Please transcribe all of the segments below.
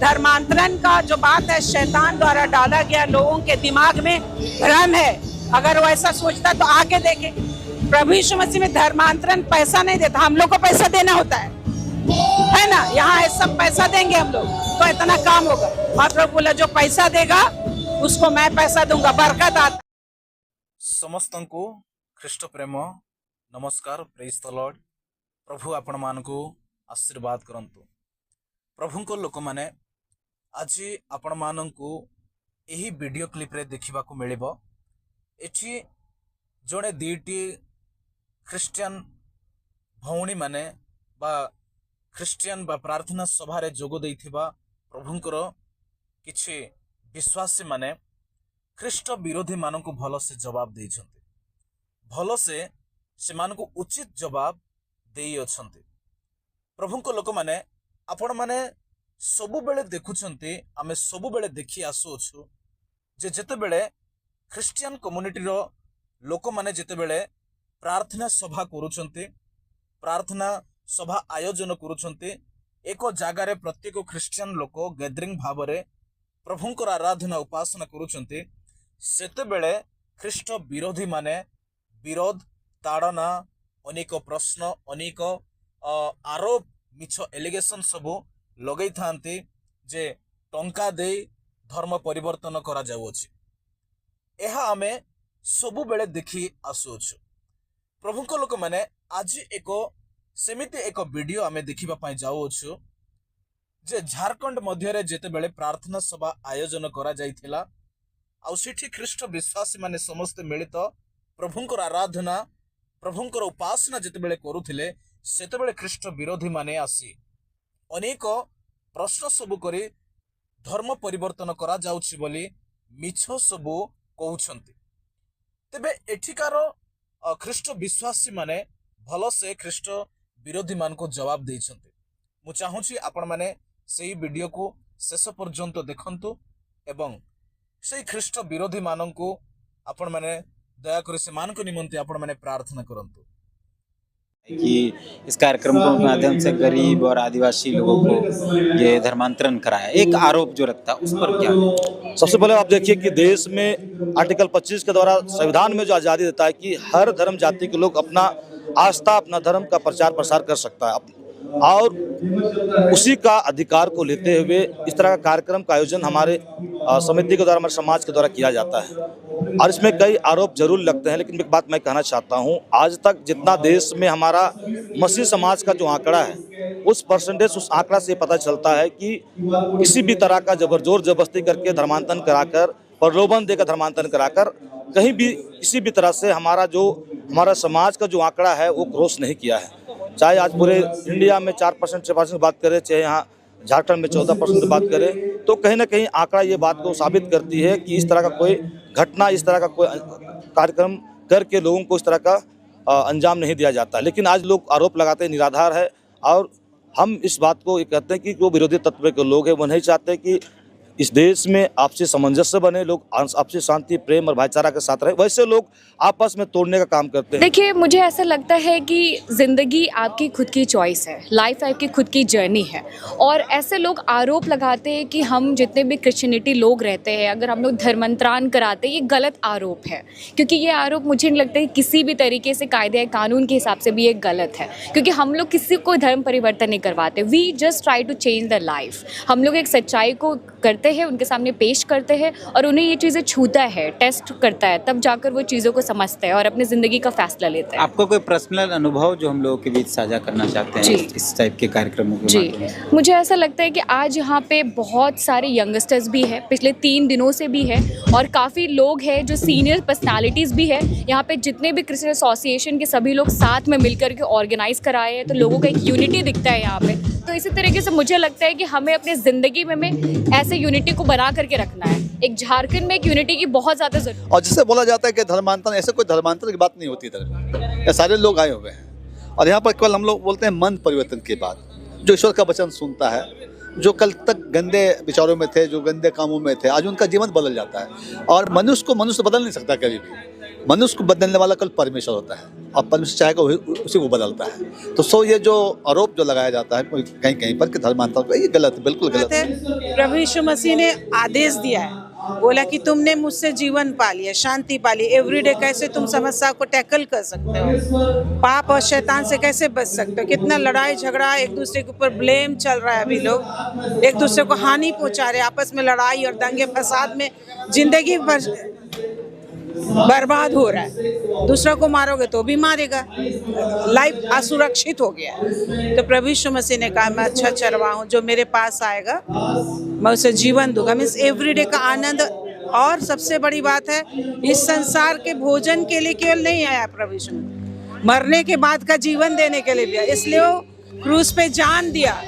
धर्मांतरण का जो बात है शैतान द्वारा डाला गया लोगों के दिमाग में भ्रम है। अगर वो ऐसा सोचता तो आगे देखे। प्रभु यीशु मसीह में धर्मांतरण पैसा नहीं देता, हम लोग को पैसा देना होता है ना। यहाँ है सब पैसा देंगे हम लोग तो इतना काम होगा। और प्रभु बोला जो पैसा देगा उसको मैं पैसा दूंगा, बरकत आता। समस्त को ख्रीष्ट प्रेम नमस्कार, प्रेज द लॉर्ड। प्रभु आपण मान को आशीर्वाद करंतु। प्रभु को लोक माने आज आपण मान को यही वीडियो क्लिप रे देखिबा को मिलिबो। एठी जड़े दीटी ख्रिस्टियन भौणी माने बा ख्रिस्टियन बा प्रार्थना सभा रे जोग देइथिबा प्रभुंकर किछि विश्वासी माने ख्रिस्ट विरोधी मान को भल से जवाब देइछन्ति, भल से मान को उचित जवाब देई अछन्ति। प्रभु को लोक माने आपण माने सबु बेले देखुछन्ति, आमे सबु बेले देखि आसु अछु जे जेते बेले ख्रिस्टियन कम्युनिटी रो लोक माने जेते बेले प्रार्थना सभा करूछन्ति, प्रार्थना सभा आयोजन करूछन्ति, एको जागारे प्रत्येक ख्रिस्टियन लोक गैदरिंग भावरे प्रभुंकर आराधना उपासना करूछन्ति, सेते बेले ख्रिस्ट विरोधी माने विरोध ताड़ना अनेक प्रश्न अनेक आरोप मिछ एलिगेशन सबु लगै थांती जे टंका दे धर्म परिवर्तन करा जाउछि। एहा आमे सबु बेले देखि आसुछु। प्रभु को लोक माने आज सेमिति एक वीडियो आमे देखिबा पई जाउछु जे झारखंड मध्य रे जेते बेले प्रार्थना सभा आयोजन करा जाइथिला आ सेठी ख्रिस्ट विश्वासी माने समस्त मिलित प्रभुंकर आराधना प्रभुंकर उपासना जेते बेले करूथिले सेते बेले ख्रिस्ट विरोधी माने आसी अनेक प्रश्न सबु करी धर्म परिवर्तन करा जाउछि बोली मिछ सबु कहउछन्ति। तेबे एठिकार ख्रिस्ट विश्वासी माने भल से ख्रिस्ट विरोधी मान को जवाब देइछन्ति। मु चाहूछि आपण माने सेही वीडियो को शेष पर्यंत देखंतु एवं सेही ख्रिस्ट विरोधी मान को आपण माने दया करी से मान को निमंते आपण माने प्रार्थना करंतु कि इस कार्यक्रम के माध्यम से गरीब और आदिवासी लोगों को ये धर्मांतरण कराया। एक आरोप जो रखता है उस पर क्या है? सबसे पहले आप देखिए कि देश में आर्टिकल 25 के द्वारा संविधान में जो आज़ादी देता है कि हर धर्म जाति के लोग अपना आस्था अपना धर्म का प्रचार प्रसार कर सकता है और उसी का अधिकार को लेते हुए इस तरह का कार्यक्रम का आयोजन हमारे समिति के द्वारा हमारे समाज के द्वारा किया जाता है और इसमें कई आरोप जरूर लगते हैं। लेकिन एक बात मैं कहना चाहता हूं, आज तक जितना देश में हमारा मसीह समाज का जो आंकड़ा है उस परसेंटेज उस आंकड़ा से पता चलता है कि किसी भी तरह का जोर जबरदस्ती करके धर्मांतरण कराकर प्रलोभन देकर धर्मांतरण कराकर कहीं भी किसी भी तरह से हमारा समाज का जो आंकड़ा है वो क्रॉस नहीं किया है। चाहे आज पूरे इंडिया में 4% 6% की बात करें, चाहे यहाँ झारखंड में 14% की बात करें, तो कहीं ना कहीं आंकड़ा ये बात को साबित करती है कि इस तरह का कोई घटना इस तरह का कोई कार्यक्रम करके लोगों को इस तरह का अंजाम नहीं दिया जाता। लेकिन आज लोग आरोप लगाते हैं निराधार है और हम इस बात को कहते हैं कि जो विरोधी तत्व के लोग हैं वो नहीं चाहते कि इस देश में आपसी सामंजस्य बने, लोग आपसी शांति प्रेम और भाईचारा के साथ रहे, वैसे लोग आपस में तोड़ने का काम करते हैं। देखिए, मुझे ऐसा लगता है कि ज़िंदगी आपकी खुद की चॉइस है, लाइफ आपकी खुद की जर्नी है और ऐसे लोग आरोप लगाते हैं कि हम जितने भी क्रिश्चियनिटी लोग रहते हैं अगर हम लोग धर्मांतरण कराते हैं, ये गलत आरोप है। क्योंकि ये आरोप मुझे नहीं लगता है किसी भी तरीके से कायदे कानून के हिसाब से भी ये गलत है, क्योंकि हम लोग किसी को धर्म परिवर्तन नहीं करवाते। We just try to change the life. हम लोग एक सच्चाई को करते हैं, उनके सामने पेश करते हैं और उन्हें ये चीज़ें छूता है, टेस्ट करता है, तब जाकर वो चीज़ों को समझते हैं और अपनी ज़िंदगी का फैसला लेते हैं। आपको कोई पर्सनल अनुभव जो हम लोगों के बीच साझा करना चाहते हैं इस टाइप के कार्यक्रमों के जी, मुझे ऐसा लगता है कि आज यहाँ पे बहुत सारे यंगस्टर्स भी हैं, पिछले 3 दिनों से भी है और काफ़ी लोग हैं जो सीनियर पर्सनालिटीज़ भी है। यहाँ पे जितने भी क्रिश्चियन एसोसिएशन के सभी लोग साथ में मिलकर के ऑर्गेनाइज कराए हैं, तो लोगों का एक यूनिटी दिखता है यहाँ पे। तो इसी तरीके से मुझे लगता है कि हमें अपनी ज़िंदगी में ऐसे यूनिटी को बना करके रखना है। एक झारखंड में एक यूनिटी की बहुत ज़्यादा जरूरत। और जिसे बोला जाता है कि धर्मांतरण, ऐसे कोई धर्मांतरण की बात नहीं होती इधर। ये सारे लोग आए हुए हैं और यहाँ पर केवल हम लोग बोलते हैं मन परिवर्तन की बात। जो ईश्वर का वचन सुनता है, जो कल तक गंदे विचारों में थे, जो गंदे कामों में थे, आज उनका जीवन बदल जाता है। और मनुष्य को मनुष्य बदल नहीं सकता कभी भी। मनुष्य को बदलने वाला कल परमेश्वर होता है, और परमेश्वर चाहेगा उसी को बदलता है। तो ये जो आरोप जो लगाया जाता है कहीं कहीं पर कि धर्मांतरण, ये गलत है, बिल्कुल गलत है। प्रभु यीशु मसीह ने आदेश दिया है, बोला कि तुमने मुझसे जीवन पा लिया, शांति पा ली। एवरीडे कैसे तुम समस्या को टैकल कर सकते हो, पाप और शैतान से कैसे बच सकते हो। कितना लड़ाई झगड़ा, एक दूसरे के ऊपर ब्लेम चल रहा है, अभी लोग एक दूसरे को हानि पहुंचा रहे, आपस में लड़ाई और दंगे फसाद में जिंदगी भर बर्बाद हो रहा है। दूसरा को मारोगे तो भी मारेगा, लाइफ असुरक्षित हो गया। तो प्रभु यीशु मसीह ने कहा मैं अच्छा चरवाहा हूँ, जो मेरे पास आएगा मैं उसे जीवन दूंगा। मीन्स एवरीडे का आनंद। और सबसे बड़ी बात है, इस संसार के भोजन के लिए केवल नहीं आया प्रभु यीशु, मरने के बाद का जीवन देने के लिए भी आया। इसलिए वो क्रूस पे जान दिया।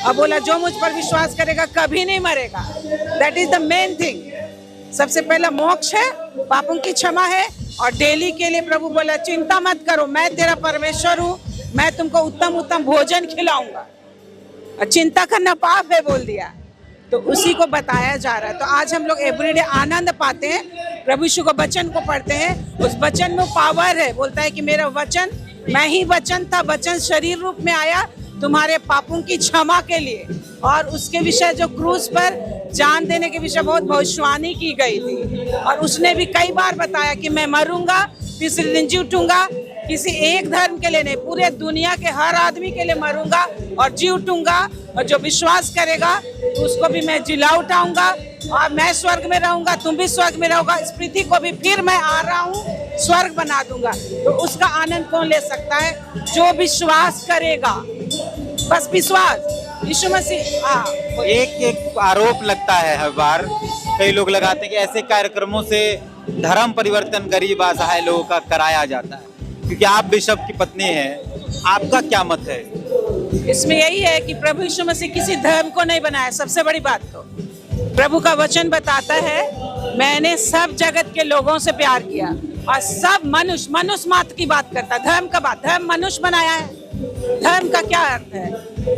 अब बोला जो मुझ पर विश्वास करेगा कभी नहीं मरेगा। That is the main thing. सबसे पहला मोक्ष है, पापों की क्षमा है, और डेली के लिए प्रभु बोला चिंता मत करो, मैं तेरा परमेश्वर हूँ, मैं तुमको उत्तम उत्तम भोजन खिलाऊंगा। और चिंता करना पाप है बोल दिया। तो उसी को बताया जा रहा है। तो आज हम लोग एवरीडे आनंद पाते हैं, प्रभु यीशु को वचन को पढ़ते हैं, उस वचन में पावर है। बोलता है कि मेरा वचन, मैं ही वचन था, वचन शरीर रूप में आया तुम्हारे पापों की क्षमा के लिए। और उसके विषय जो क्रूस पर जान देने के विषय बहुत भविष्यवाणी की गई थी। और उसने भी कई बार बताया कि मैं मरूंगा, तीसरे दिन जी उठूंगा। किसी एक धर्म के लिए नहीं, पूरे दुनिया के हर आदमी के लिए मरूंगा और जी उठूंगा। और जो विश्वास करेगा उसको भी मैं जिला उठाऊंगा, और मैं स्वर्ग में रहूंगा, तुम भी स्वर्ग में रहोगा। इस पृथ्वी को भी फिर मैं आ रहा हूँ, स्वर्ग बना दूंगा। तो उसका आनंद कौन ले सकता है? जो विश्वास करेगा, बस विश्वास। यीशु मसीह एक आरोप लगता है हर बार, कई लोग लगाते हैं कि ऐसे कार्यक्रमों से धर्म परिवर्तन गरीब असहाय लोगों का कराया जाता है। क्योंकि आप बिशप की पत्नी हैं, आपका क्या मत है? इसमें यही है कि प्रभु यीशु मसीह किसी धर्म को नहीं बनाया। सबसे बड़ी बात तो प्रभु का वचन बताता है, मैंने सब जगत के लोगों से प्यार किया, और सब मनुष्य मात्र की बात करता है। धर्म का बात, धर्म मनुष्य बनाया है। धर्म का क्या अर्थ है?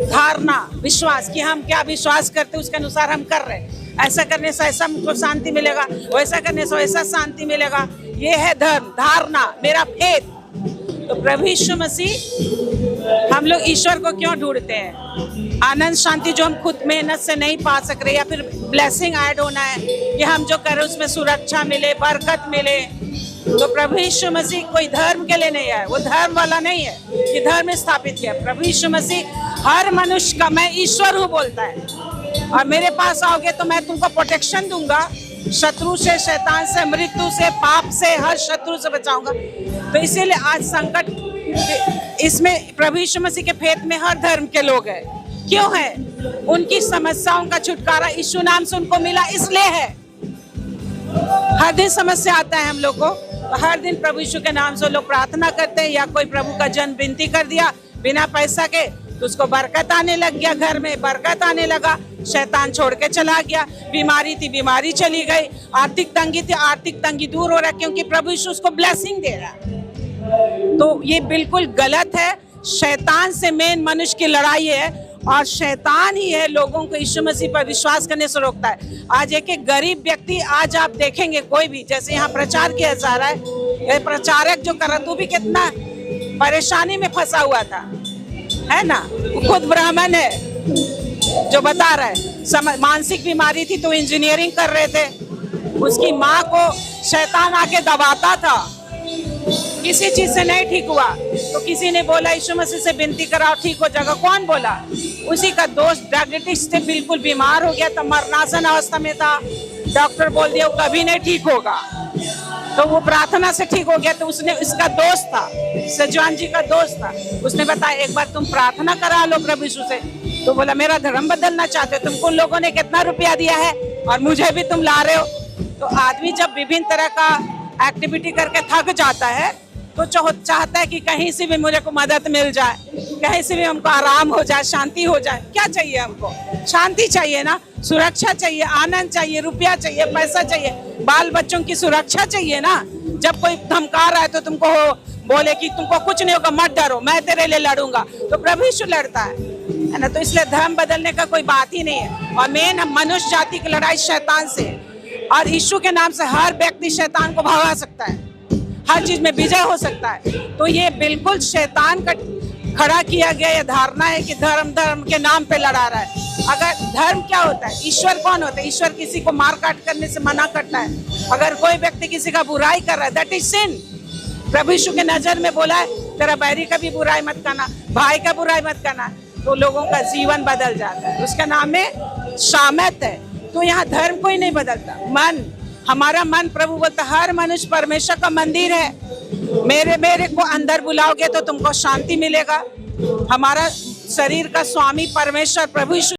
धारणा, विश्वास, कि हम क्या विश्वास करते हैं उसके अनुसार हम कर रहे हैं। ऐसा करने से ऐसा हमको शांति मिलेगा, वैसा करने से वैसा शांति मिलेगा। ये है धर्म, धारणा, मेरा फेथ। तो प्रभु यीशु मसीह, हम लोग ईश्वर को क्यों ढूंढते हैं? आनंद शांति जो हम खुद मेहनत से नहीं पा सक रहे, या फिर ब्लेसिंग ऐड होना है कि हम जो कर रहे हैं उसमें सुरक्षा मिले, बरकत मिले। तो प्रभु यीशु मसीह कोई धर्म के लिए नहीं है, वो धर्म वाला नहीं है कि धर्म स्थापित किया। प्रभु यीशु मसीह हर मनुष्य का मैं ईश्वर हूँ बोलता है, और मेरे पास आओगे तो मैं तुमको प्रोटेक्शन दूंगा, शत्रु से, शैतान से, मृत्यु से, पाप से, हर शत्रु से बचाऊंगा। तो इसीलिए आज संकट इसमें प्रभु यीशु मसीह के फेथ में हर धर्म के लोग हैं। क्यों है? उनकी समस्याओं का छुटकारा यीशु नाम से उनको मिला, इसलिए है। हर दिन समस्या आता है हम लोग को, हर दिन प्रभु यीशु के नाम से लोग प्रार्थना करते हैं, या कोई प्रभु का जन्म विनती कर दिया बिना पैसा के, तो उसको बरकत आने लग गया, घर में बरकत आने लगा। शैतान छोड़ के चला गया। बीमारी थी, बीमारी चली गई। आर्थिक तंगी थी, आर्थिक तंगी दूर हो रहा है, क्योंकि प्रभु यीशु उसको ब्लेसिंग दे रहा है। तो ये बिल्कुल गलत है। शैतान से मेन मनुष्य की लड़ाई है, और शैतान ही है लोगों को यीशु मसीह पर विश्वास करने से रोकता है। आज एक गरीब व्यक्ति, आज आप देखेंगे कोई भी, जैसे यहाँ प्रचार किया जा रहा है, प्रचारक जो कर रहा, तू भी कितना परेशानी में फंसा हुआ था, है ना? खुद ब्राह्मण है जो बता रहा है, मानसिक बीमारी थी तो इंजीनियरिंग कर रहे थे, उसकी माँ को शैतान आके दबाता था, किसी चीज से नहीं ठीक हुआ, तो किसी ने बोला यीशु मसीह से विनती कराओ ठीक हो जाएगा। कौन बोला? उसी का दोस्त डायबिटीज से बिल्कुल बीमार हो गया था, मरणासन अवस्था में था, डॉक्टर बोल दिया वो कभी नहीं ठीक होगा। तो वो प्रार्थना से ठीक हो गया। तो उसने, इसका दोस्त था, सजवान जी का दोस्त था, उसने बताया एक बार तुम प्रार्थना करा लो प्रभु यीशु से। तो बोला मेरा धर्म बदलना चाहते हो, तुमको लोगों ने कितना रुपया दिया है और मुझे भी तुम ला रहे हो। तो आदमी जब विभिन्न तरह का एक्टिविटी करके थक जाता है तो चाहता है कि कहीं से भी मुझे को मदद मिल जाए, कहीं से भी हमको आराम हो जाए, शांति हो जाए। क्या चाहिए हमको? शांति चाहिए ना, सुरक्षा चाहिए, आनंद चाहिए, रुपया चाहिए, पैसा चाहिए, बाल बच्चों की सुरक्षा चाहिए ना। जब कोई धमका रहा है तो तुमको बोले कि तुमको कुछ नहीं होगा, मत डरो, मैं तेरे लिए लड़ूंगा, तो प्रभु यीशु लड़ता है ना। तो इसलिए धर्म बदलने का कोई बात ही नहीं है। और मेन मनुष्य जाति की लड़ाई शैतान से, और यीशु के नाम से हर व्यक्ति शैतान को भगा सकता है। हर चीज में विजय हो सकता है। तो ये बिल्कुल शैतान का खड़ा किया गया ये धारणा है कि धर्म धर्म के नाम पे लड़ा रहा है। अगर धर्म क्या होता है, ईश्वर कौन होता है? ईश्वर किसी को मार काट करने से मना करता है। अगर कोई व्यक्ति किसी का बुराई कर रहा है, दैट इज सिन। प्रभु यीशु के नजर में बोला है तेरा बैरी का भी बुराई मत करना, भाई का बुराई मत करना, तो लोगों का जीवन बदल जाता है। उसका नाम है शामत है। तो यहाँ धर्म कोई नहीं बदलता, मन, हमारा मन, प्रभु बोलता हर मनुष्य परमेश्वर का मंदिर है। मेरे को अंदर बुलाओगे तो तुमको शांति मिलेगा। हमारा शरीर का स्वामी परमेश्वर प्रभु यीशु